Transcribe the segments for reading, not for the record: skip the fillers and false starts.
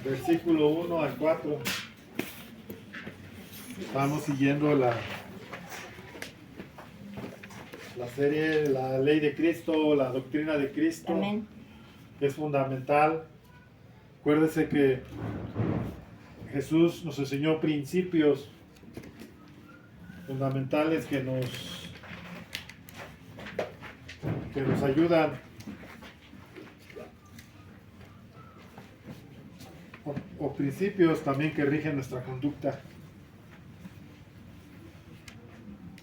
versículo 1 al 4. Estamos siguiendo la serie, la ley de Cristo, la doctrina de Cristo. Amén. Es fundamental. Acuérdese que Jesús nos enseñó principios fundamentales que nos ayudan o principios también que rigen nuestra conducta.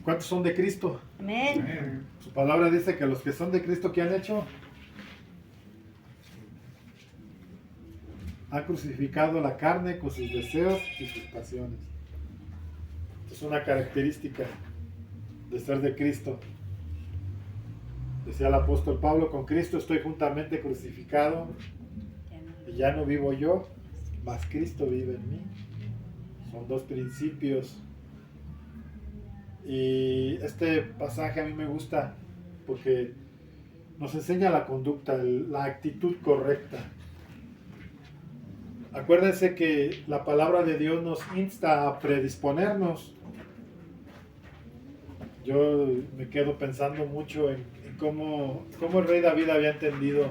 ¿Cuántos son de Cristo? Amén. Su palabra dice que los que son de Cristo, ¿qué han hecho? Han crucificado la carne con sus deseos y sus pasiones. Es una característica de ser de Cristo. Decía el apóstol Pablo, con Cristo estoy juntamente crucificado y ya no vivo yo, mas Cristo vive en mí. Son dos principios. Y este pasaje a mí me gusta porque nos enseña la conducta, la actitud correcta. Acuérdense que la palabra de Dios nos insta a predisponernos. Yo me quedo pensando mucho en cómo el rey David había entendido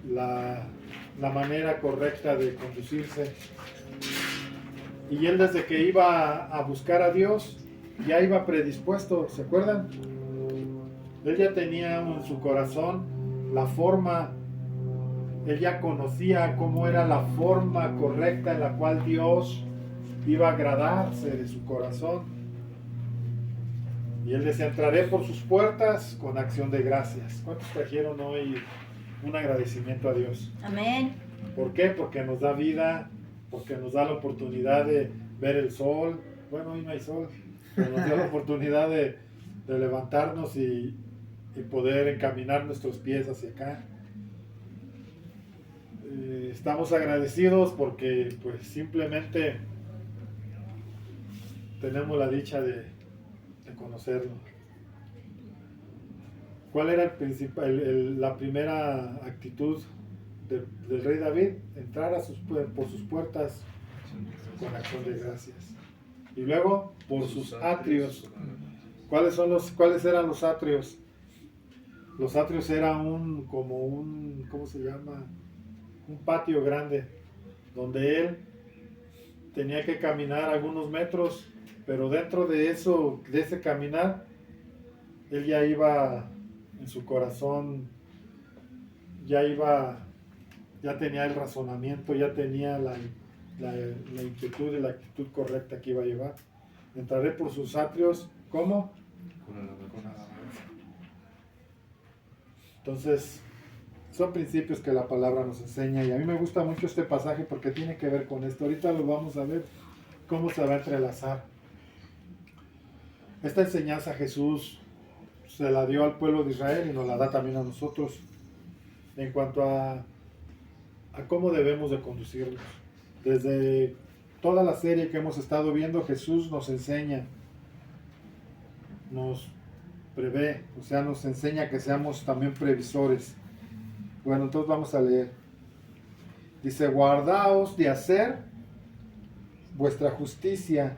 la manera correcta de conducirse. Y él desde que iba a buscar a Dios, ya iba predispuesto, ¿se acuerdan? Él ya tenía en su corazón la forma, él ya conocía cómo era la forma correcta en la cual Dios iba a agradarse de su corazón. Y él decía, entraré por sus puertas con acción de gracias. ¿Cuántos trajeron hoy un agradecimiento a Dios? Amén. ¿Por qué? Porque nos da vida, porque nos da la oportunidad de ver el sol. Bueno, hoy no hay sol, pero nos dio la oportunidad de levantarnos y poder encaminar nuestros pies hacia acá. Estamos agradecidos porque pues simplemente tenemos la dicha de conocerlo. ¿Cuál era la primera actitud del rey David? Entrar por sus puertas con acción de gracias. Y luego por sus atrios. ¿Cuáles eran los atrios? Los atrios eran ¿cómo se llama? Un patio grande, donde él tenía que caminar algunos metros, pero dentro de ese caminar, él ya iba en su corazón, ya tenía el razonamiento, ya tenía la inquietud y la actitud correcta que iba a llevar. Entraré por sus atrios, ¿cómo? Con alabanza. Entonces, son principios que la palabra nos enseña y a mí me gusta mucho este pasaje porque tiene que ver con esto. Ahorita lo vamos a ver cómo se va a entrelazar. Esta enseñanza Jesús se la dio al pueblo de Israel y nos la da también a nosotros en cuanto a cómo debemos de conducirnos. Desde toda la serie que hemos estado viendo, Jesús nos enseña, nos prevé, o sea, nos enseña que seamos también previsores. Bueno, entonces vamos a leer. Dice, guardaos de hacer vuestra justicia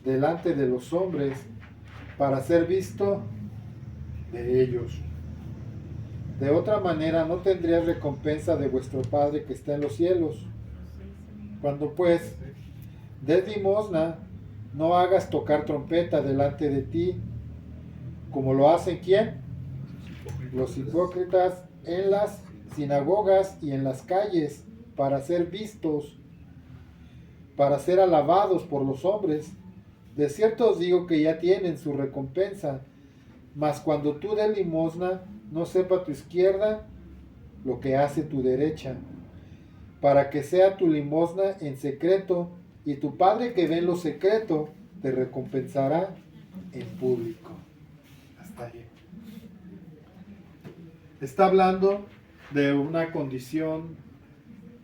delante de los hombres para ser visto de ellos. De otra manera no tendrías recompensa de vuestro Padre que está en los cielos. Cuando pues des limosna, no hagas tocar trompeta delante de ti, como lo hacen ¿quién? Los hipócritas en las sinagogas y en las calles, para ser vistos, para ser alabados por los hombres. De cierto os digo que ya tienen su recompensa. Mas cuando tú des limosna, no sepa tu izquierda lo que hace tu derecha, para que sea tu limosna en secreto, y tu Padre que ve en lo secreto te recompensará en público. Hasta ahí. Está hablando de una condición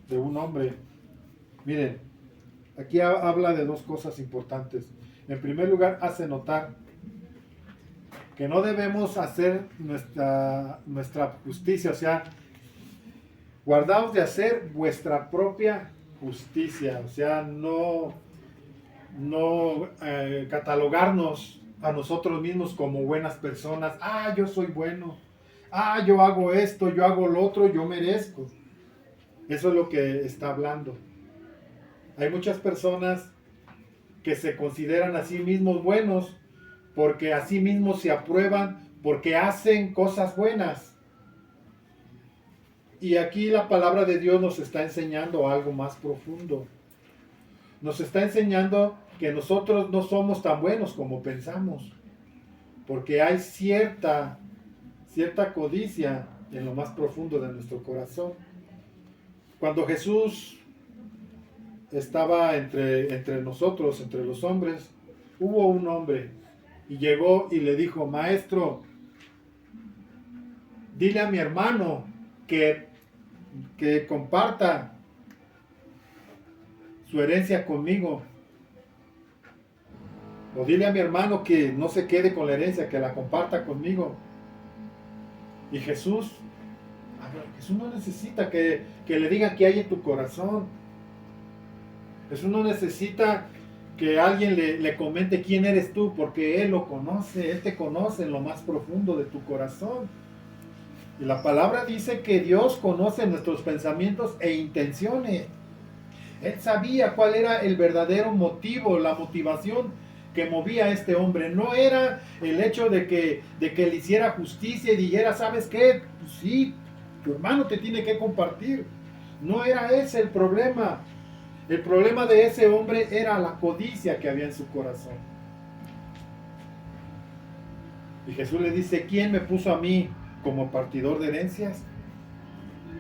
de un hombre. Miren, aquí habla de dos cosas importantes. En primer lugar, hace notar que no debemos hacer nuestra justicia, o sea, guardaos de hacer vuestra propia justicia, o sea, no catalogarnos a nosotros mismos como buenas personas. Ah, yo soy bueno. Ah, yo hago esto, yo hago lo otro, yo merezco. Eso es lo que está hablando. Hay muchas personas que se consideran a sí mismos buenos porque a sí mismos se aprueban porque hacen cosas buenas. Y aquí la palabra de Dios nos está enseñando algo más profundo. Nos está enseñando que nosotros no somos tan buenos como pensamos, porque hay cierta codicia en lo más profundo de nuestro corazón. Cuando Jesús estaba entre nosotros, entre los hombres, hubo un hombre y llegó y le dijo: Maestro, dile a mi hermano que comparta su herencia conmigo. O dile a mi hermano que no se quede con la herencia, que la comparta conmigo. Y Jesús no necesita que le digan qué hay en tu corazón. Jesús no necesita que alguien le comente quién eres tú, porque Él lo conoce, Él te conoce en lo más profundo de tu corazón. Y la palabra dice que Dios conoce nuestros pensamientos e intenciones. Él sabía cuál era el verdadero motivo, la motivación que movía a este hombre. No era el hecho de que le hiciera justicia y dijera: ¿sabes qué? Pues sí, tu hermano te tiene que compartir. No era ese el problema. El problema de ese hombre era la codicia que había en su corazón. Y Jesús le dice: ¿quién me puso a mí como partidor de herencias?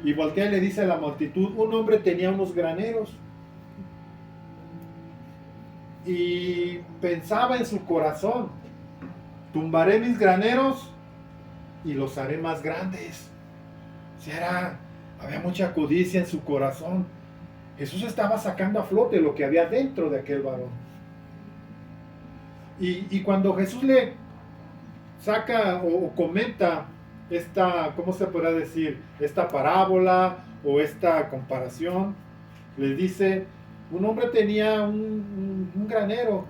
Y voltea y le dice a la multitud: un hombre tenía unos graneros y pensaba en su corazón: tumbaré mis graneros y los haré más grandes. O sea, había mucha codicia en su corazón. Jesús estaba sacando a flote lo que había dentro de aquel varón. Y cuando Jesús le saca o comenta esta, ¿cómo se podrá decir? Esta parábola o esta comparación, le dice: un hombre tenía un granero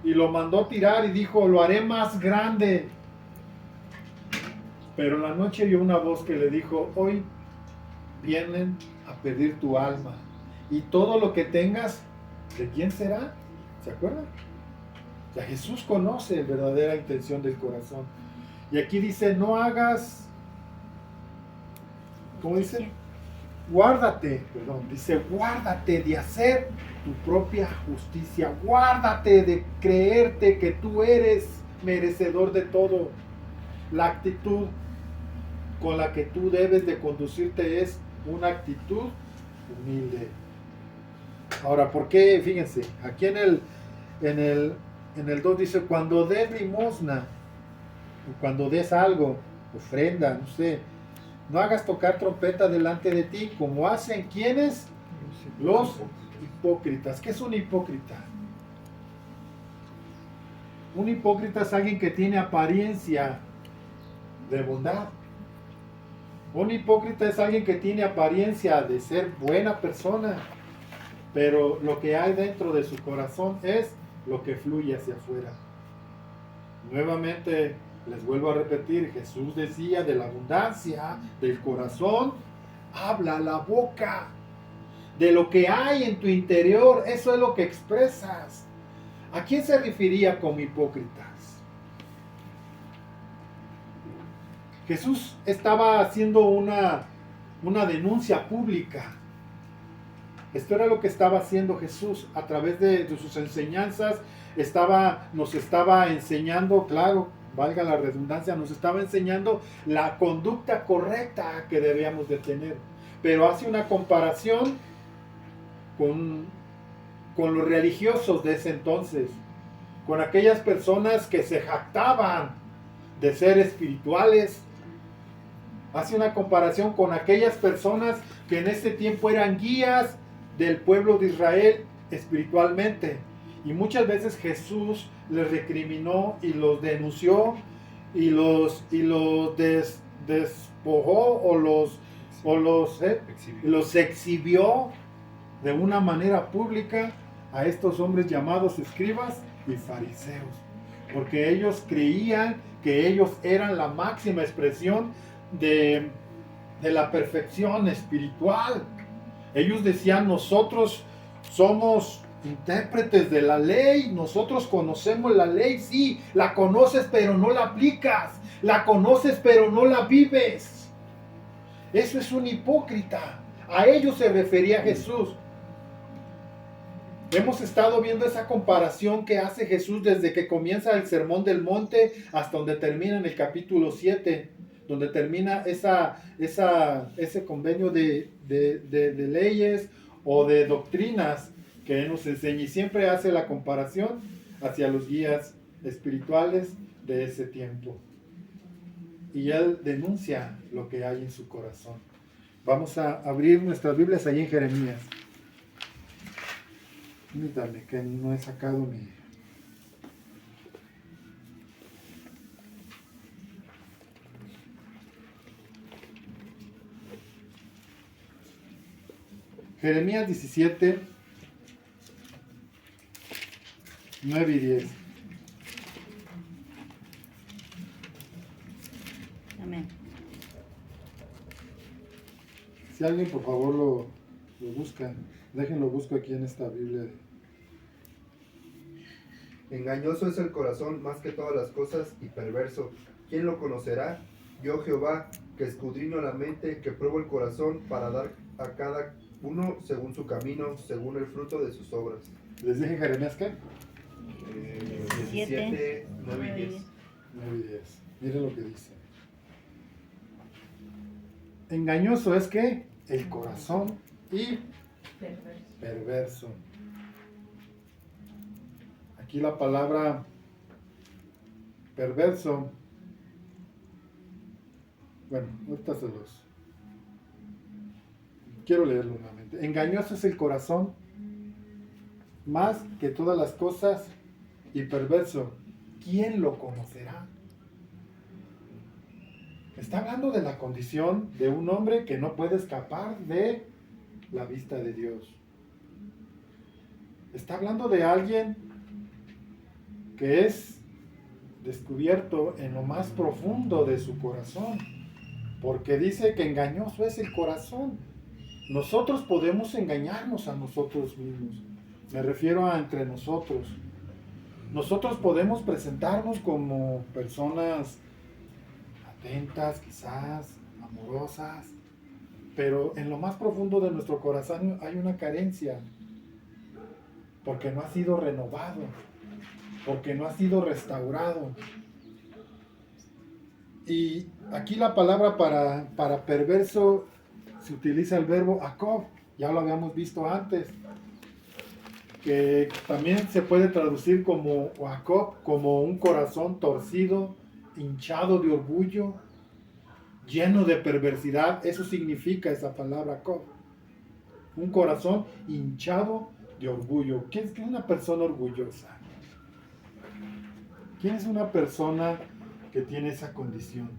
y lo mandó tirar y dijo: lo haré más grande. Pero en la noche oyó una voz que le dijo: hoy vienen a pedir tu alma y todo lo que tengas, ¿de quién será? ¿Se acuerdan? O sea, Jesús conoce la verdadera intención del corazón. Y aquí dice: no hagas, ¿cómo dice? Dice: guárdate de hacer tu propia justicia, guárdate de creerte que tú eres merecedor de todo. La actitud con la que tú debes de conducirte es una actitud humilde. Ahora, ¿por qué? Fíjense, aquí en el 2 dice: cuando des limosna, cuando des algo, ofrenda, no sé, no hagas tocar trompeta delante de ti, como hacen ¿quiénes? Los hipócritas. ¿Qué es un hipócrita? Un hipócrita es alguien que tiene apariencia de bondad. Un hipócrita es alguien que tiene apariencia de ser buena persona, pero lo que hay dentro de su corazón es lo que fluye hacia afuera. Nuevamente les vuelvo a repetir: Jesús decía: de la abundancia del corazón habla la boca. De lo que hay en tu interior, eso es lo que expresas. ¿A quién se refería como hipócritas? Jesús estaba haciendo una denuncia pública. Esto era lo que estaba haciendo Jesús a través de sus enseñanzas. Nos estaba enseñando, claro, valga la redundancia, nos estaba enseñando la conducta correcta que debíamos de tener. Pero hace una comparación con los religiosos de ese entonces, con aquellas personas que se jactaban de ser espirituales. Hace una comparación con aquellas personas que en ese tiempo eran guías del pueblo de Israel espiritualmente. Y muchas veces Jesús les recriminó y los denunció y los despojó o los exhibió. de una manera pública a estos hombres llamados escribas y fariseos, porque ellos creían que ellos eran la máxima expresión de la perfección espiritual. Ellos decían: nosotros somos intérpretes de la ley, nosotros conocemos la ley. Sí, la conoces pero no la aplicas, la conoces pero no la vives. Eso es un hipócrita. A ellos se refería Jesús. Hemos estado viendo esa comparación que hace Jesús desde que comienza el Sermón del Monte hasta donde termina en el capítulo 7, donde termina ese convenio de leyes o de doctrinas que Él nos enseña, y siempre hace la comparación hacia los guías espirituales de ese tiempo. Y Él denuncia lo que hay en su corazón. Vamos a abrir nuestras Biblias ahí en Jeremías. Permítanme que no he sacado mi... Jeremías 17, 9 y 10. Amén. Si alguien por favor lo busca, déjenlo busco aquí en esta Biblia. Engañoso es el corazón más que todas las cosas y perverso. ¿Quién lo conocerá? Yo Jehová, que escudriño la mente, que pruebo el corazón para dar a cada uno según su camino, según el fruto de sus obras. ¿Les dije Jeremías qué? 17, 9 y 10. 9 y 10. Miren lo que dice. Engañoso es que el corazón y perverso. Aquí la palabra perverso, bueno, ahorita se los quiero leerlo nuevamente. Engañoso es el corazón más que todas las cosas y perverso. ¿Quién lo conocerá? Está hablando de la condición de un hombre que no puede escapar de la vista de Dios. Está hablando de alguien que es descubierto en lo más profundo de su corazón, porque dice que engañoso es el corazón. Nosotros podemos engañarnos a nosotros mismos, me refiero a entre nosotros. Nosotros podemos presentarnos como personas atentas, quizás amorosas, pero en lo más profundo de nuestro corazón hay una carencia, porque no ha sido renovado, porque no ha sido restaurado. Y aquí la palabra para perverso se utiliza el verbo akov, ya lo habíamos visto antes, que también se puede traducir como akov, como un corazón torcido, hinchado de orgullo, lleno de perversidad. Eso significa esa palabra akov, un corazón hinchado de orgullo. ¿Quién es una persona orgullosa? ¿Quién es una persona que tiene esa condición?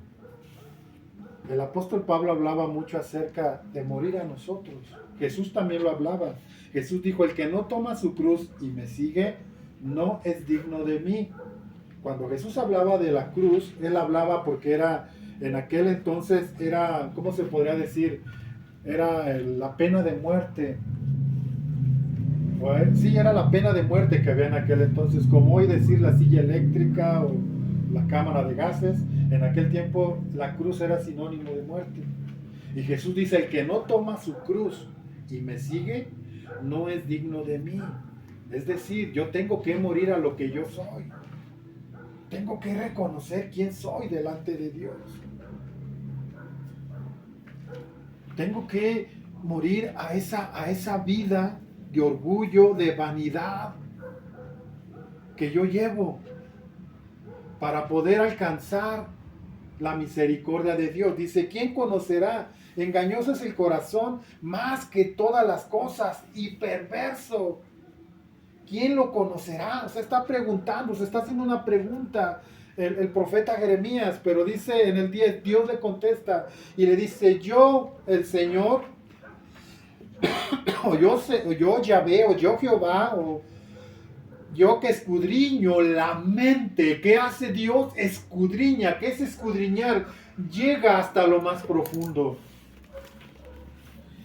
El apóstol Pablo hablaba mucho acerca de morir a nosotros. Jesús también lo hablaba. Jesús dijo: el que no toma su cruz y me sigue, no es digno de mí. Cuando Jesús hablaba de la cruz, Él hablaba porque era, en aquel entonces, era, ¿cómo se podría decir? Era la pena de muerte. Sí, era la pena de muerte que había en aquel entonces, como hoy decir la silla eléctrica o la cámara de gases. En aquel tiempo la cruz era sinónimo de muerte. Y Jesús dice: el que no toma su cruz y me sigue, no es digno de mí. Es decir, yo tengo que morir a lo que yo soy. Tengo que reconocer quién soy delante de Dios. Tengo que morir a esa vida de orgullo, de vanidad que yo llevo, para poder alcanzar la misericordia de Dios. Dice: ¿quién conocerá? Engañoso es el corazón más que todas las cosas y perverso. ¿Quién lo conocerá? Se está preguntando, se está haciendo una pregunta el profeta Jeremías, pero dice en el 10, Dios le contesta y le dice: yo, el Señor, o yo Yahvé, o yo Jehová, o yo que escudriño la mente. ¿Qué hace Dios? Escudriña. ¿Qué es escudriñar? Llega hasta lo más profundo.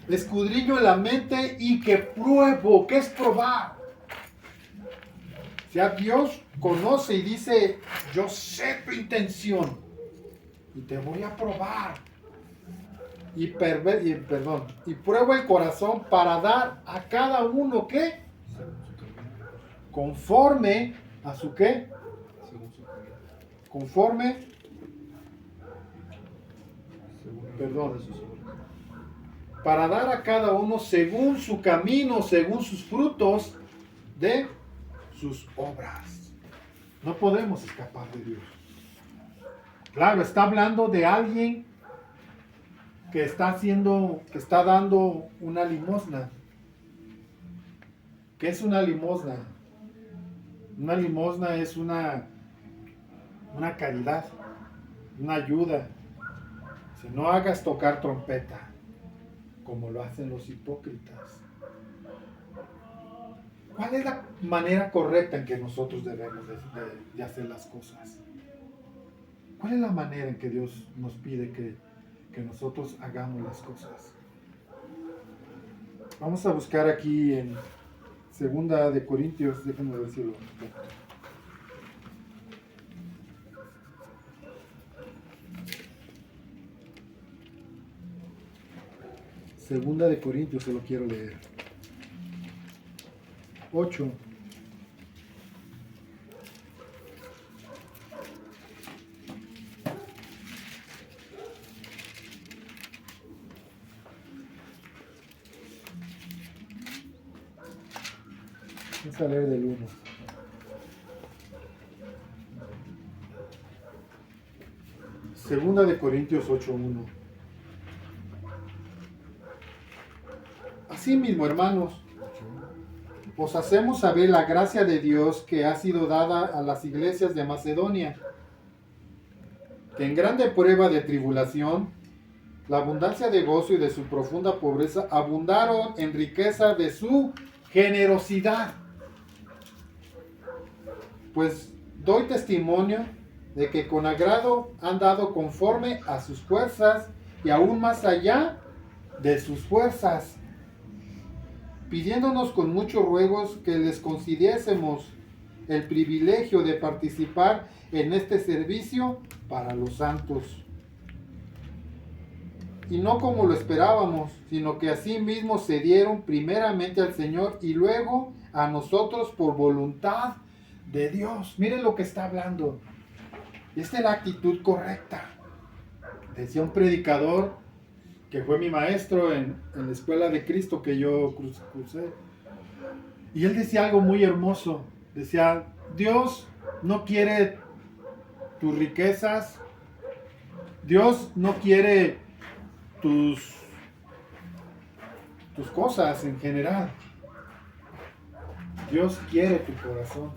Escudriño la mente y que pruebo. ¿Qué es probar? O sea, Dios conoce y dice, yo sé tu intención y te voy a probar. Y pruebo el corazón para dar a cada uno, ¿qué? Conforme a su ¿qué? Conforme, para dar a cada uno según su camino, según sus frutos de sus obras. No podemos escapar de Dios. Claro, está hablando de alguien que está dando una limosna. ¿Qué es una limosna? Una limosna es una caridad, una ayuda. Si no hagas tocar trompeta, como lo hacen los hipócritas. ¿Cuál es la manera correcta en que nosotros debemos de hacer las cosas? ¿Cuál es la manera en que Dios nos pide que nosotros hagamos las cosas? Vamos a buscar aquí en Segunda de Corintios, déjenme decirlo. Segunda de Corintios, se lo quiero leer. 8. Vamos a leer del 1. Segunda de Corintios 8:1. Así mismo, hermanos, os hacemos saber la gracia de Dios que ha sido dada a las iglesias de Macedonia, que en grande prueba de tribulación, la abundancia de gozo y de su profunda pobreza abundaron en riqueza de su generosidad. Pues doy testimonio de que con agrado han dado conforme a sus fuerzas y aún más allá de sus fuerzas, pidiéndonos con muchos ruegos que les concediésemos el privilegio de participar en este servicio para los santos. Y no como lo esperábamos, sino que asimismo se dieron primeramente al Señor y luego a nosotros por voluntad de Dios. Miren lo que está hablando. Esta es la actitud correcta. Decía un predicador que fue mi maestro en la escuela de Cristo que yo cursé. Y él decía algo muy hermoso. Decía, Dios no quiere tus riquezas. Dios no quiere tus cosas en general. Dios quiere tu corazón.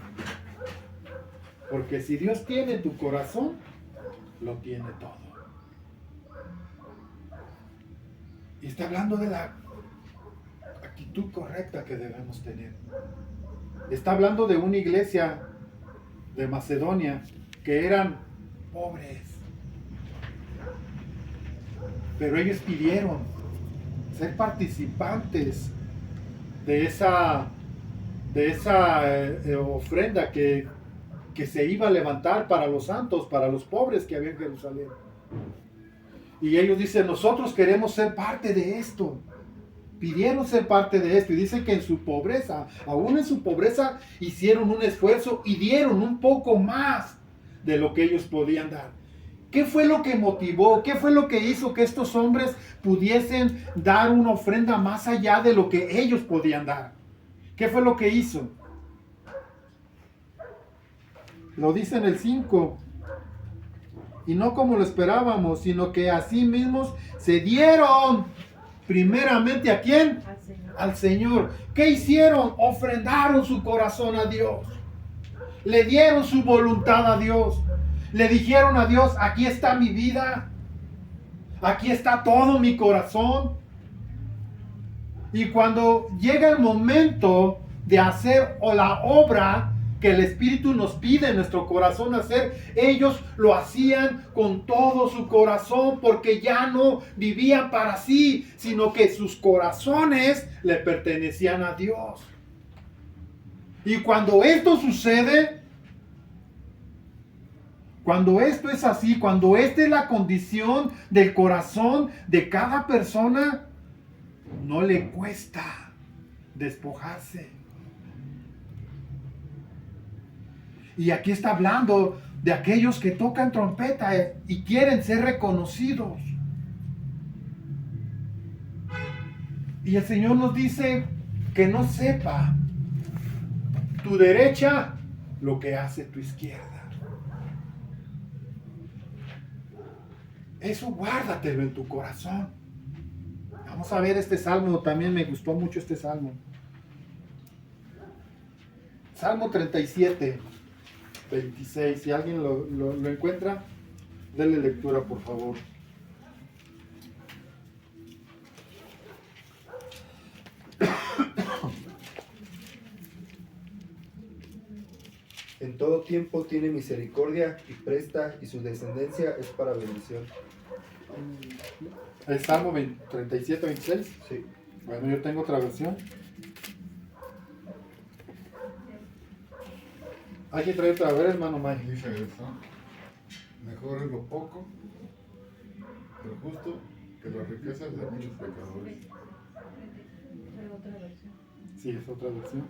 Porque si Dios tiene tu corazón, lo tiene todo. Y está hablando de la actitud correcta que debemos tener. Está hablando de una iglesia de Macedonia que eran pobres. Pero ellos pidieron ser participantes de esa ofrenda que se iba a levantar para los santos, para los pobres que había en Jerusalén. Y ellos dicen, nosotros queremos ser parte de esto. Pidieron ser parte de esto. Y dicen que en su pobreza, aún en su pobreza, hicieron un esfuerzo y dieron un poco más de lo que ellos podían dar. ¿Qué fue lo que motivó? ¿Qué fue lo que hizo que estos hombres pudiesen dar una ofrenda más allá de lo que ellos podían dar? ¿Qué fue lo que hizo? Lo dice en el 5. Y no como lo esperábamos, sino que así mismos se dieron primeramente ¿a quién? Al Señor. Al Señor. ¿Qué hicieron? Ofrendaron su corazón a Dios. Le dieron su voluntad a Dios. Le dijeron a Dios, aquí está mi vida. Aquí está todo mi corazón. Y cuando llega el momento de hacer o la obra que el Espíritu nos pide en nuestro corazón hacer, ellos lo hacían con todo su corazón, porque ya no vivían para sí, sino que sus corazones le pertenecían a Dios. Y cuando esto sucede, cuando esto es así, cuando esta es la condición del corazón de cada persona, no le cuesta despojarse. Y aquí está hablando de aquellos que tocan trompeta y quieren ser reconocidos. Y el Señor nos dice que no sepa tu derecha lo que hace tu izquierda. Eso guárdatelo en tu corazón. Vamos a ver este salmo, también me gustó mucho este salmo. Salmo 37, 26. Si alguien lo encuentra, denle lectura, por favor. En todo tiempo tiene misericordia y presta, y su descendencia es para bendición. ¿El Salmo 37, 26? Sí. Bueno, yo tengo otra versión. ¿Alguien trae otra? A ver, hermano Mike. Dice eso. Mejor es lo poco, lo justo, que las riquezas de muchos pecadores. Sí, es otra versión.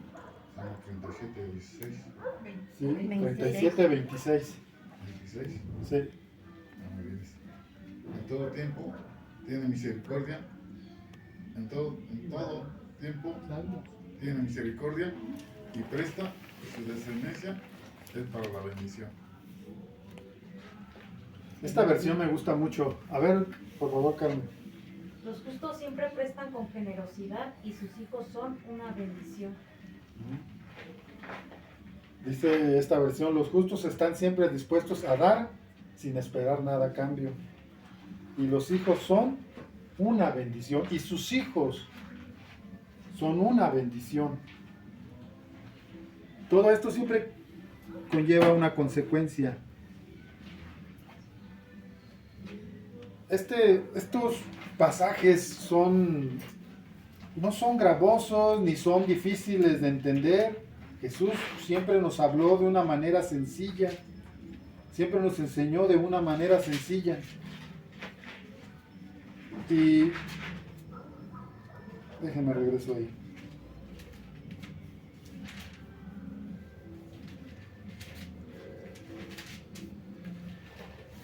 Salmo 37, 16. Sí, 37, 26. 26. Sí. Ah, muy bien. En todo tiempo tiene misericordia. En todo tiempo tiene misericordia y presta, y su descendencia es para la bendición. Esta versión me gusta mucho. A ver, por favor, Carmen. Los justos siempre prestan con generosidad y sus hijos son una bendición. Dice esta versión, los justos están siempre dispuestos a dar sin esperar nada a cambio. Y los hijos son una bendición. Y sus hijos son una bendición. Todo esto siempre conlleva una consecuencia. Estos pasajes no son gravosos ni son difíciles de entender. Jesús siempre nos habló de una manera sencilla, siempre nos enseñó de una manera sencilla. Y déjenme regreso ahí.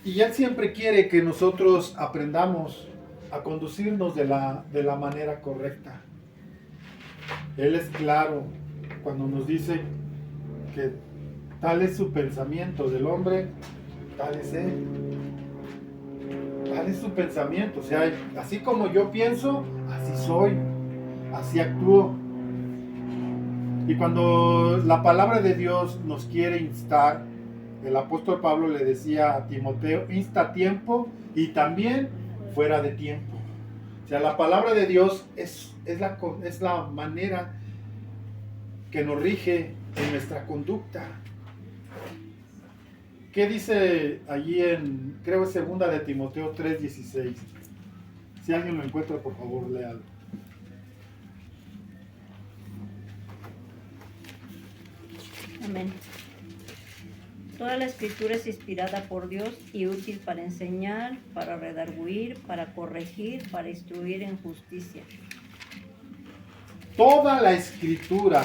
Y Él siempre quiere que nosotros aprendamos a conducirnos de la manera correcta. Él es claro cuando nos dice que tal es su pensamiento del hombre, tal es él. Tal es su pensamiento. O sea, así como yo pienso, así soy, así actúo. Y cuando la palabra de Dios nos quiere instar, el apóstol Pablo le decía a Timoteo, insta a tiempo y también fuera de tiempo. O sea, la palabra de Dios es la manera que nos rige en nuestra conducta. ¿Qué dice allí creo es segunda de Timoteo 3:16? Si alguien lo encuentra, por favor, léalo. Amén. Toda la escritura es inspirada por Dios y útil para enseñar, para redarguir, para corregir, para instruir en justicia. Toda la escritura.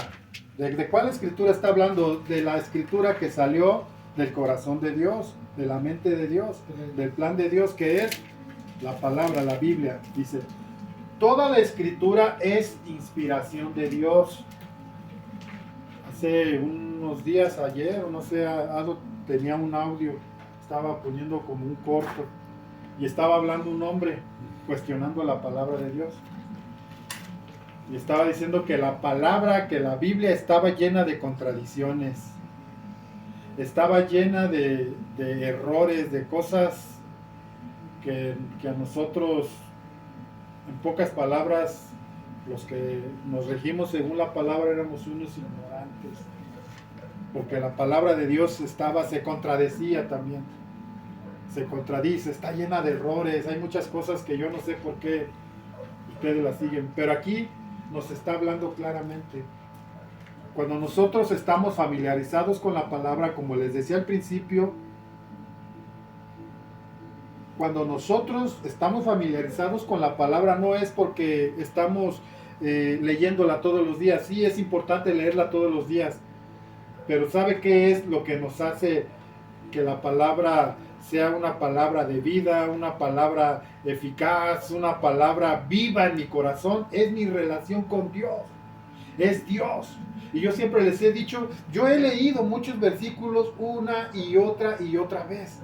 ¿De cuál escritura está hablando? De la escritura que salió del corazón de Dios, de la mente de Dios, del plan de Dios, que es la palabra, la Biblia. Dice, toda la escritura es inspiración de Dios. Hace unos días, ayer, o no sé, tenía un audio, estaba poniendo como un corto, y estaba hablando un hombre, cuestionando la palabra de Dios. Y estaba diciendo que la Biblia estaba llena de contradicciones. Estaba llena de errores, de cosas que a nosotros, en pocas palabras, los que nos regimos según la palabra éramos unos ignorantes, porque la palabra de Dios se contradecía también, se contradice, está llena de errores, hay muchas cosas que yo no sé por qué ustedes las siguen, pero aquí nos está hablando claramente. Cuando nosotros estamos familiarizados con la palabra, como les decía al principio, cuando nosotros estamos familiarizados con la palabra, no es porque estamos leyéndola todos los días. Sí, es importante leerla todos los días, pero ¿sabe qué es lo que nos hace que la palabra sea una palabra de vida, una palabra eficaz, una palabra viva en mi corazón? Es mi relación con Dios, es Dios. Y yo siempre les he dicho, yo he leído muchos versículos una y otra vez.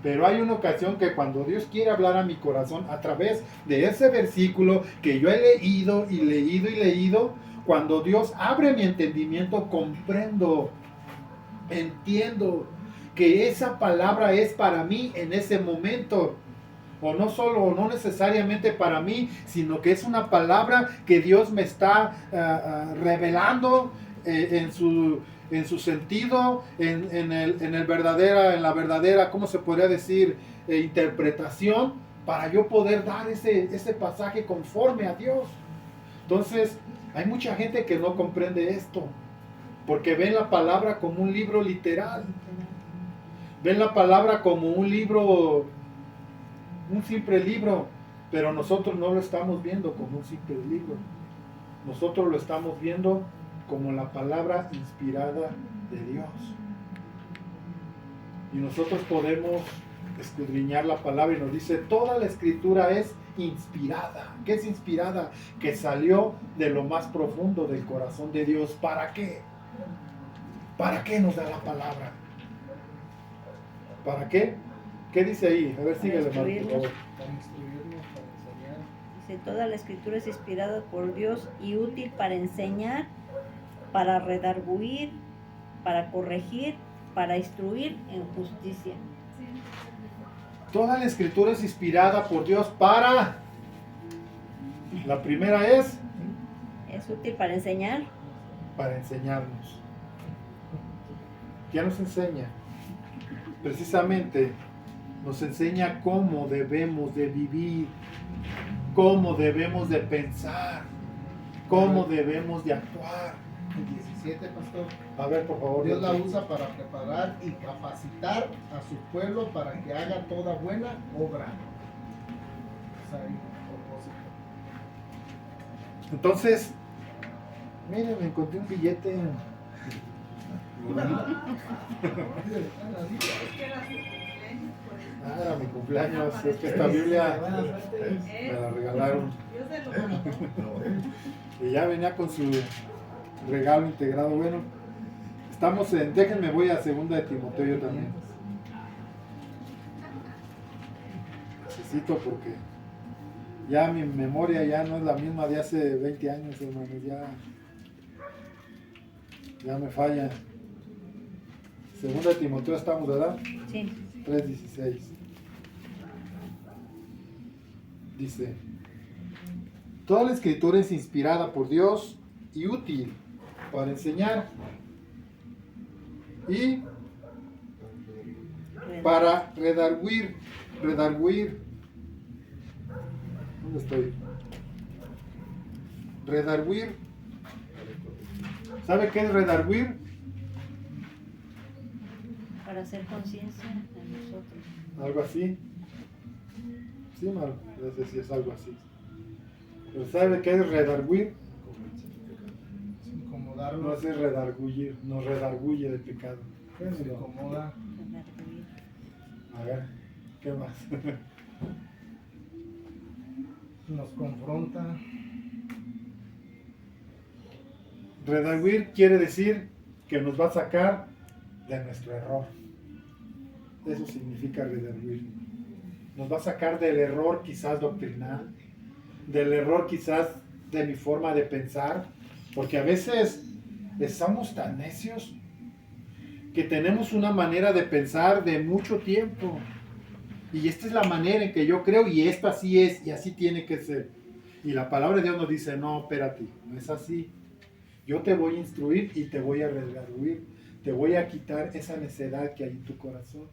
Pero hay una ocasión que cuando Dios quiere hablar a mi corazón a través de ese versículo que yo he leído y leído y leído, cuando Dios abre mi entendimiento, comprendo, entiendo que esa palabra es para mí en ese momento. O no solo, o no necesariamente para mí, sino que es una palabra que Dios me está revelando en su sentido, en la verdadera, ¿cómo se podría decir? Interpretación, para yo poder dar ese pasaje conforme a Dios. Entonces, hay mucha gente que no comprende esto, porque ven la palabra como un libro literal, ven la palabra como un libro, un simple libro, pero nosotros no lo estamos viendo como un simple libro. Nosotros lo estamos viendo como la palabra inspirada de Dios. Y nosotros podemos escudriñar la palabra y nos dice, toda la escritura es inspirada. ¿Qué es inspirada? Que salió de lo más profundo del corazón de Dios. ¿Para qué? ¿Para qué nos da la palabra? ¿Para qué? ¿Qué dice ahí? A ver, síguele, Marco, por favor. Para instruirnos, para enseñar. Dice, toda la escritura es inspirada por Dios y útil para enseñar, para redarguir, para corregir, para instruir en justicia. Toda la escritura es inspirada por Dios para... La primera es Es útil para enseñar. para enseñarnos. ¿Qué nos enseña? Precisamente nos enseña cómo debemos de vivir, cómo debemos de pensar, cómo debemos de actuar. El 17, pastor. A ver, por favor. Dios la usa para preparar y capacitar a su pueblo para que haga toda buena obra. O sea, hay propósito. Entonces, miren, me encontré un billete. Ah, era mi cumpleaños. Es que esta Biblia me la regalaron. Y ya venía con su regalo integrado. Bueno, estamos en... Déjenme, voy a 2 de Timoteo yo también. Necesito porque ya mi memoria ya no es la misma de hace 20 años, hermanos. Ya me falla. 2 de Timoteo estamos, ¿verdad? Sí. 3:16. Dice, toda la escritura es inspirada por Dios y útil para enseñar y para redarguir. ¿Dónde estoy? Redarguir. ¿Sabe qué es redarguir? Para hacer conciencia en nosotros. Algo así. Sí, Marco, no sé si es algo así. Pero ¿sabe qué es redarguir? Incomodarnos. No es redarguir, nos redarguye del pecado. Se incomoda. Redarguir. A ver, ¿qué más? Nos confronta. Redarguir quiere decir que nos va a sacar de nuestro error. Eso significa redarguir. Nos va a sacar del error quizás doctrinal, del error quizás de mi forma de pensar, porque a veces somos tan necios que tenemos una manera de pensar de mucho tiempo. Y esta es la manera en que yo creo y esta así es y así tiene que ser. Y la palabra de Dios nos dice, no, espérate, no es así. Yo te voy a instruir y te voy a redarguir. Te voy a quitar esa necedad que hay en tu corazón.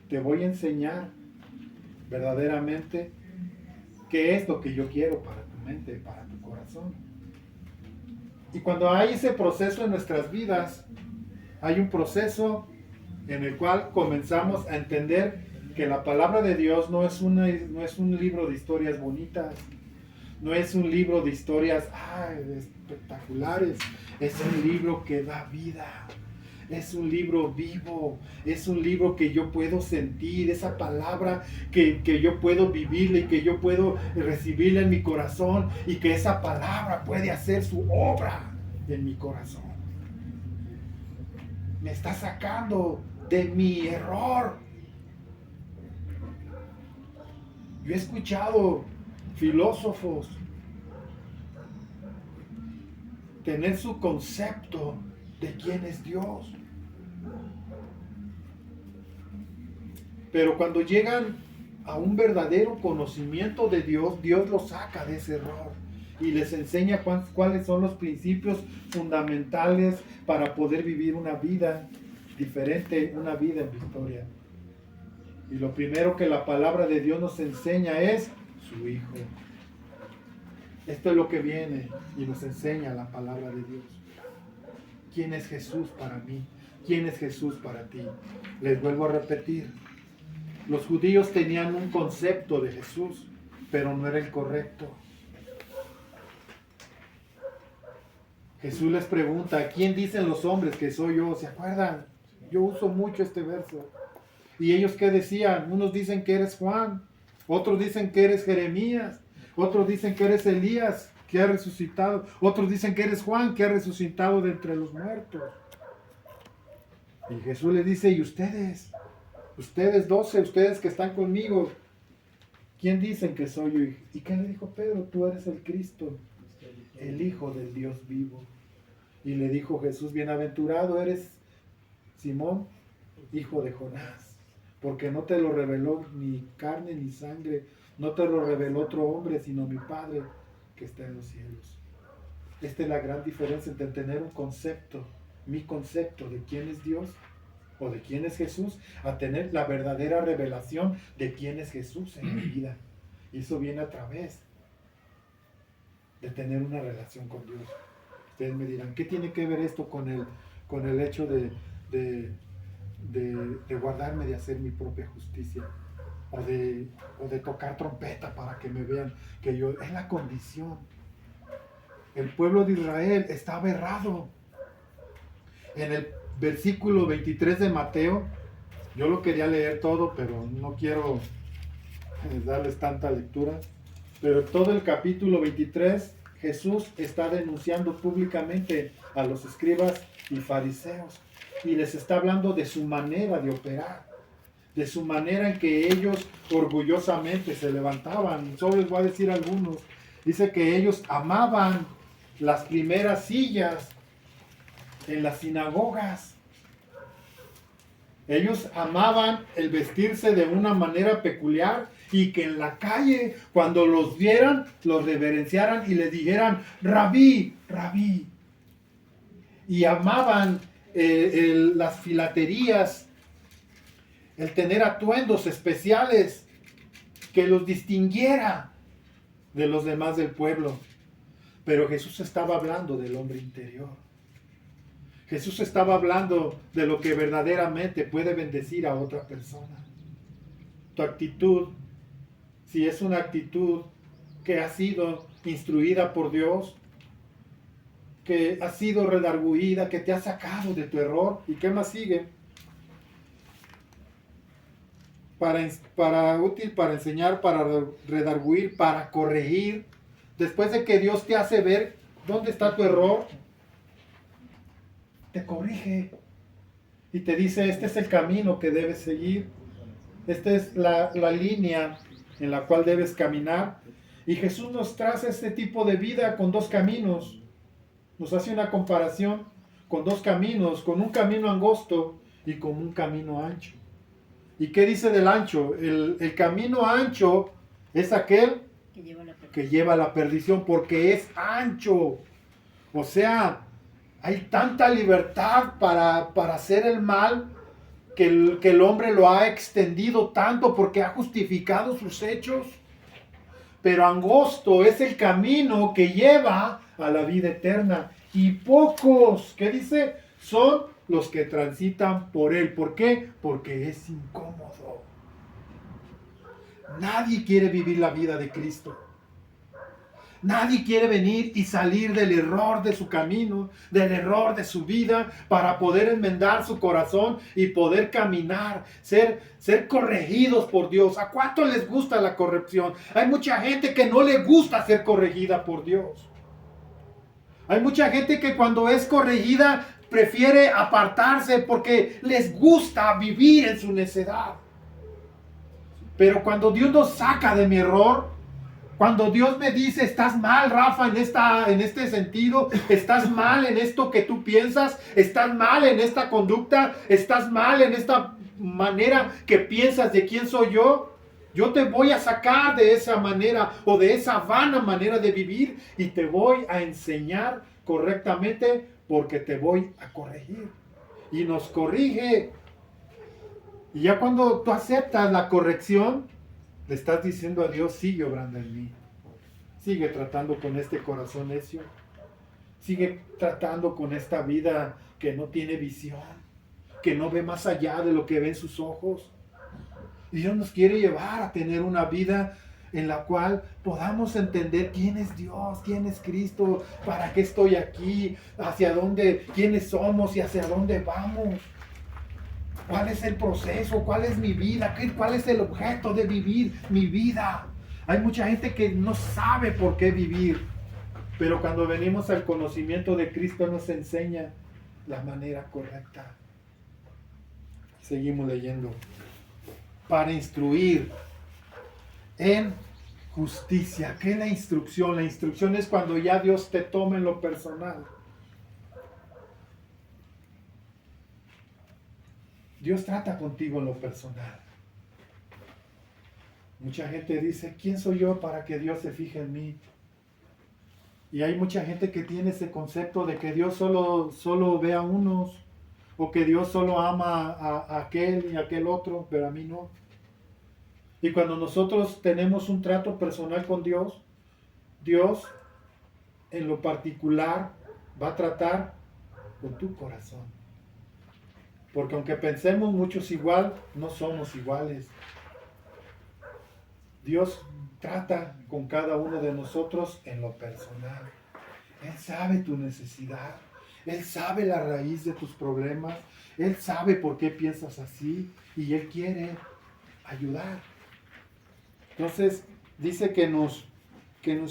Te voy a enseñar verdaderamente qué es lo que yo quiero para tu mente, para tu corazón. Y cuando hay ese proceso en nuestras vidas, hay un proceso en el cual comenzamos a entender que la palabra de Dios no es un libro de historias bonitas, no es un libro de historias espectaculares, es un libro que da vida. Es un libro vivo, es un libro que yo puedo sentir, esa palabra que yo puedo vivirla y que yo puedo recibirla en mi corazón y que esa palabra puede hacer su obra en mi corazón. Me está sacando de mi error. Yo he escuchado filósofos tener su concepto de quién es Dios. Pero cuando llegan a un verdadero conocimiento de Dios, Dios los saca de ese error y les enseña cuáles son los principios fundamentales para poder vivir una vida diferente, una vida en victoria. Y lo primero que la palabra de Dios nos enseña es su Hijo. Esto es lo que viene y nos enseña la palabra de Dios. ¿Quién es Jesús para mí? ¿Quién es Jesús para ti? Les vuelvo a repetir. Los judíos tenían un concepto de Jesús, pero no era el correcto. Jesús les pregunta, ¿quién dicen los hombres que soy yo? ¿Se acuerdan? Yo uso mucho este verso. ¿Y ellos qué decían? Unos dicen que eres Juan, otros dicen que eres Jeremías, otros dicen que eres Elías, que ha resucitado, otros dicen que eres Juan, que ha resucitado de entre los muertos. Y Jesús les dice, ¿y ustedes? Ustedes 12, ustedes que están conmigo, ¿quién dicen que soy yo? ¿Y qué le dijo Pedro? Tú eres el Cristo, el Hijo del Dios vivo. Y le dijo Jesús, bienaventurado eres Simón, hijo de Jonás, porque no te lo reveló ni carne ni sangre, no te lo reveló otro hombre, sino mi Padre que está en los cielos. Esta es la gran diferencia entre tener un concepto, mi concepto de quién es Dios o de quién es Jesús, a tener la verdadera revelación de quién es Jesús en mi vida. Y eso viene a través de tener una relación con Dios. Ustedes me dirán, ¿qué tiene que ver esto con el hecho de guardarme de hacer mi propia justicia? O de tocar trompeta para que me vean que yo... Es la condición. El pueblo de Israel estaba errado. En el versículo 23 de Mateo, yo lo quería leer todo, pero no quiero darles tanta lectura. Pero todo el capítulo 23, Jesús está denunciando públicamente a los escribas y fariseos. Y les está hablando de su manera de operar, de su manera en que ellos orgullosamente se levantaban. Solo les voy a decir algunos. Dice que ellos amaban las primeras sillas en las sinagogas. Ellos amaban el vestirse de una manera peculiar y que en la calle, cuando los vieran, los reverenciaran y les dijeran, Rabí, Rabí. Y amaban las filaterías, el tener atuendos especiales que los distinguiera de los demás del pueblo. Pero Jesús estaba hablando del hombre interior. Jesús estaba hablando de lo que verdaderamente puede bendecir a otra persona. Tu actitud, si es una actitud que ha sido instruida por Dios, que ha sido redarguida, que te ha sacado de tu error. ¿Y qué más sigue? Útil para enseñar, para redarguir, para corregir. Después de que Dios te hace ver dónde está tu error, te corrige y te dice, este es el camino que debes seguir, esta es la línea en la cual debes caminar. Y Jesús nos traza este tipo de vida con dos caminos. Nos hace una comparación con dos caminos, con un camino angosto y con un camino ancho. ¿Y qué dice del ancho? El camino ancho es aquel Que lleva la perdición. que lleva a la perdición, porque es ancho. O sea, hay tanta libertad para hacer el mal que el hombre lo ha extendido tanto porque ha justificado sus hechos. Pero angosto es el camino que lleva a la vida eterna. Y pocos, ¿qué dice? Son los que transitan por él. ¿Por qué? Porque es incómodo. Nadie quiere vivir la vida de Cristo. Nadie quiere venir y salir del error de su camino, del error de su vida, para poder enmendar su corazón y poder caminar, ser corregidos por Dios. ¿A cuánto les gusta la corrección? Hay mucha gente que no le gusta ser corregida por Dios. Hay mucha gente que cuando es corregida prefiere apartarse porque les gusta vivir en su necedad. Pero cuando Dios nos saca de mi error, cuando Dios me dice, estás mal, Rafa, en este sentido, estás mal en esto que tú piensas, estás mal en esta conducta, estás mal en esta manera que piensas de quién soy yo te voy a sacar de esa manera o de esa vana manera de vivir y te voy a enseñar correctamente porque te voy a corregir. Y nos corrige. Y ya cuando tú aceptas la corrección, le estás diciendo a Dios, sigue obrando en mí. Sigue tratando con este corazón necio. Sigue tratando con esta vida que no tiene visión, que no ve más allá de lo que ven sus ojos. Y Dios nos quiere llevar a tener una vida en la cual podamos entender quién es Dios, quién es Cristo, para qué estoy aquí, hacia dónde, quiénes somos y hacia dónde vamos. ¿Cuál es el proceso? ¿Cuál es mi vida? ¿Cuál es el objeto de vivir mi vida? Hay mucha gente que no sabe por qué vivir, pero cuando venimos al conocimiento de Cristo nos enseña la manera correcta. Seguimos leyendo. Para instruir en justicia. ¿Qué es la instrucción? La instrucción es cuando ya Dios te toma en lo personal. Dios trata contigo en lo personal. Mucha gente dice, ¿quién soy yo para que Dios se fije en mí? Y hay mucha gente que tiene ese concepto de que Dios solo ve a unos, o que Dios solo ama a aquel y a aquel otro, pero a mí no. Y cuando nosotros tenemos un trato personal con Dios, Dios en lo particular va a tratar con tu corazón. Porque aunque pensemos muchos igual, no somos iguales. Dios trata con cada uno de nosotros en lo personal. Él sabe tu necesidad. Él sabe la raíz de tus problemas. Él sabe por qué piensas así. Y Él quiere ayudar. Entonces, dice que nos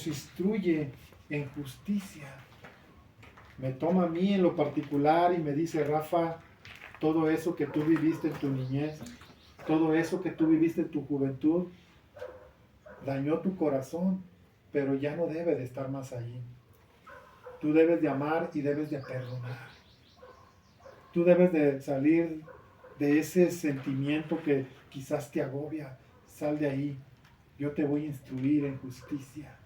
instruye en justicia. Me toma a mí en lo particular y me dice, Rafa, todo eso que tú viviste en tu niñez, todo eso que tú viviste en tu juventud, dañó tu corazón, pero ya no debe de estar más allí. Tú debes de amar y debes de perdonar. Tú debes de salir de ese sentimiento que quizás te agobia. Sal de ahí. Yo te voy a instruir en justicia.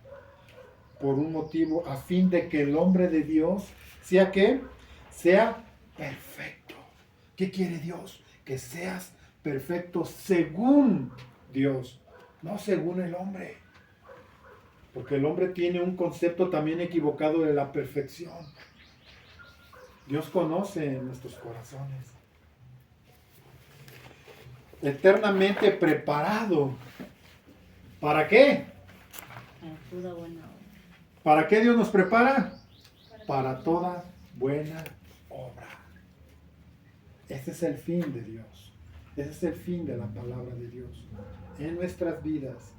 Por un motivo, a fin de que el hombre de Dios sea ¿qué? Sea perfecto. ¿Qué quiere Dios? Que seas perfecto según Dios, no según el hombre. Porque el hombre tiene un concepto también equivocado de la perfección. Dios conoce nuestros corazones. Eternamente preparado. ¿Para qué? Para toda buena obra. ¿Para qué Dios nos prepara? Para toda buena obra. Ese es el fin de Dios. Ese es el fin de la palabra de Dios. En nuestras vidas,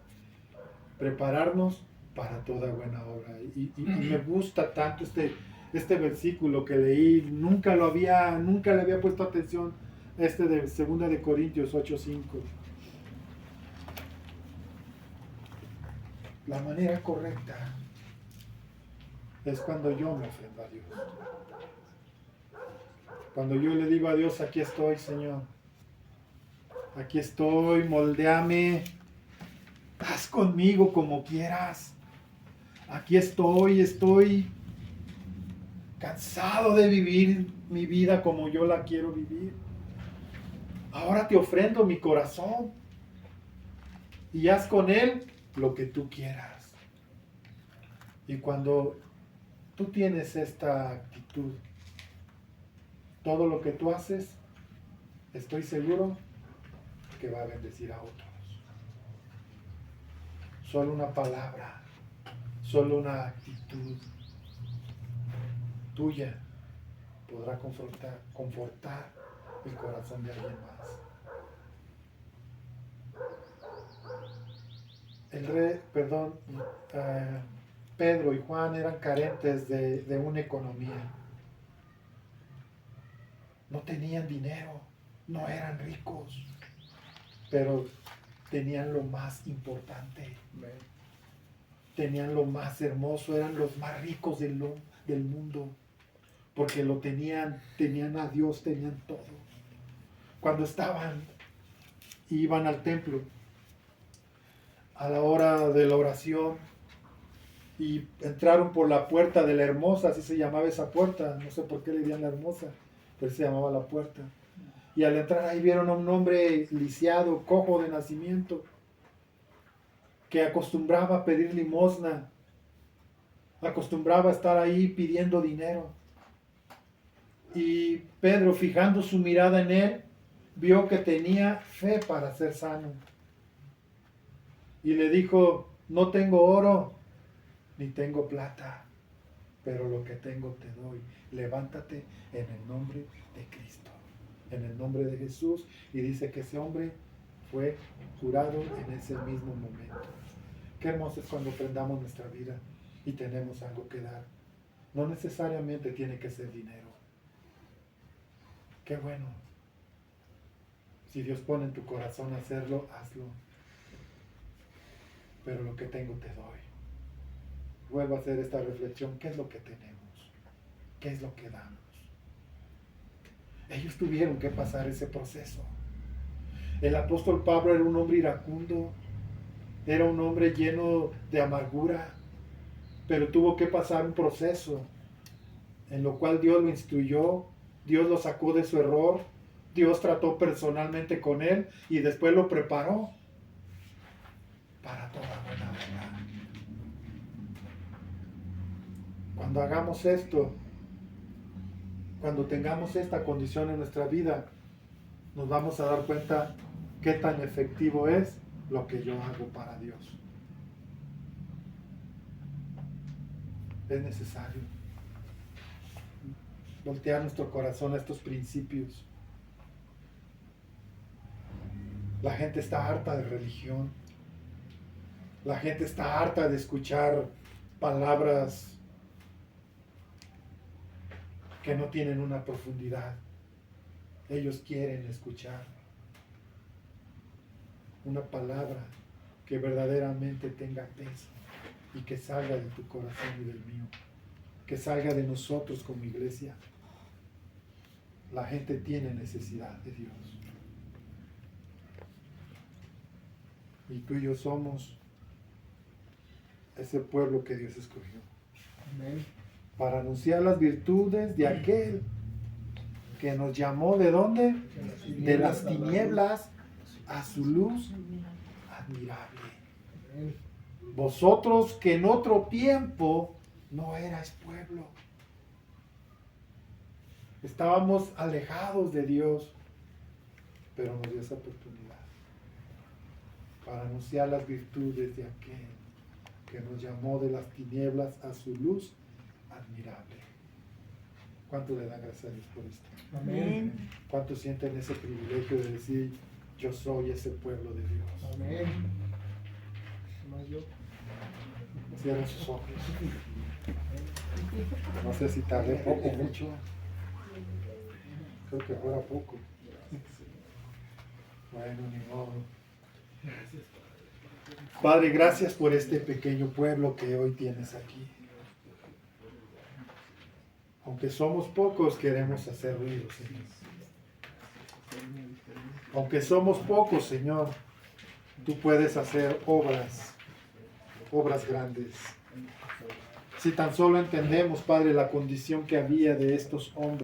prepararnos para toda buena obra. Y me gusta tanto este versículo que leí. Nunca le había puesto atención a de 2 de Corintios 8:5. La manera correcta es cuando yo me ofrendo a Dios. Cuando yo le digo a Dios, aquí estoy, Señor. Aquí estoy, moldéame. haz conmigo como quieras. Aquí estoy cansado de vivir mi vida como yo la quiero vivir. Ahora te ofrendo mi corazón y haz con él lo que tú quieras. Y cuando tú tienes esta actitud, todo lo que tú haces, estoy seguro que va a bendecir a otros. Solo una palabra, solo una actitud tuya podrá confortar el corazón de alguien más. Pedro y Juan eran carentes de una economía. No tenían dinero, no eran ricos, pero tenían lo más importante. Tenían lo más hermoso, eran los más ricos del mundo, porque tenían a Dios, tenían todo. Cuando iban al templo, a la hora de la oración, y entraron por la puerta de la hermosa, así se llamaba esa puerta, no sé por qué le decían la hermosa, pero se llamaba la puerta. Y al entrar ahí vieron a un hombre lisiado, cojo de nacimiento, que acostumbraba a pedir limosna, acostumbraba a estar ahí pidiendo dinero. Y Pedro, fijando su mirada en él, vio que tenía fe para ser sano. Y le dijo, no tengo oro, ni tengo plata, pero lo que tengo te doy. Levántate en el nombre de Cristo, en el nombre de Jesús. Y dice que ese hombre fue curado en ese mismo momento. Qué hermoso es cuando prendamos nuestra vida y tenemos algo que dar. No necesariamente tiene que ser dinero. Qué bueno. Si Dios pone en tu corazón hacerlo, hazlo. Pero lo que tengo te doy. Vuelvo a hacer esta reflexión. ¿Qué es lo que tenemos? ¿Qué es lo que damos? Ellos tuvieron que pasar ese proceso. El apóstol Pablo era un hombre iracundo, era un hombre lleno de amargura, pero tuvo que pasar un proceso en lo cual Dios lo instruyó, Dios lo sacó de su error, Dios trató personalmente con él y después lo preparó para toda buena obra. Cuando hagamos esto, cuando tengamos esta condición en nuestra vida, nos vamos a dar cuenta qué tan efectivo es lo que yo hago para Dios. Es necesario voltear nuestro corazón a estos principios. La gente está harta de religión. La gente está harta de escuchar palabras que no tienen una profundidad. Ellos quieren escuchar una palabra que verdaderamente tenga peso y que salga de tu corazón y del mío, que salga de nosotros como iglesia. La gente tiene necesidad de Dios. Y tú y yo somos ese pueblo que Dios escogió. Amén. Para anunciar las virtudes de aquel que nos llamó, ¿de dónde? De las tinieblas a su luz admirable. Amén. Vosotros que en otro tiempo no erais pueblo. Estábamos alejados de Dios, pero nos dio esa oportunidad para anunciar las virtudes de aquel que nos llamó de las tinieblas a su luz admirable. ¿Cuánto le dan gracias a Dios por esto? Amén. ¿Cuántos sienten ese privilegio de decir, yo soy ese pueblo de Dios? Amén. Más yo. Cierren sus ojos. No sé si tardé poco o mucho. Creo que fuera poco. Bueno, ni modo. Padre, gracias por este pequeño pueblo que hoy tienes aquí. Aunque somos pocos, queremos hacer ruido, Señor. Aunque somos pocos, Señor, tú puedes hacer obras grandes. Si tan solo entendemos, Padre, la condición que había de estos hombres.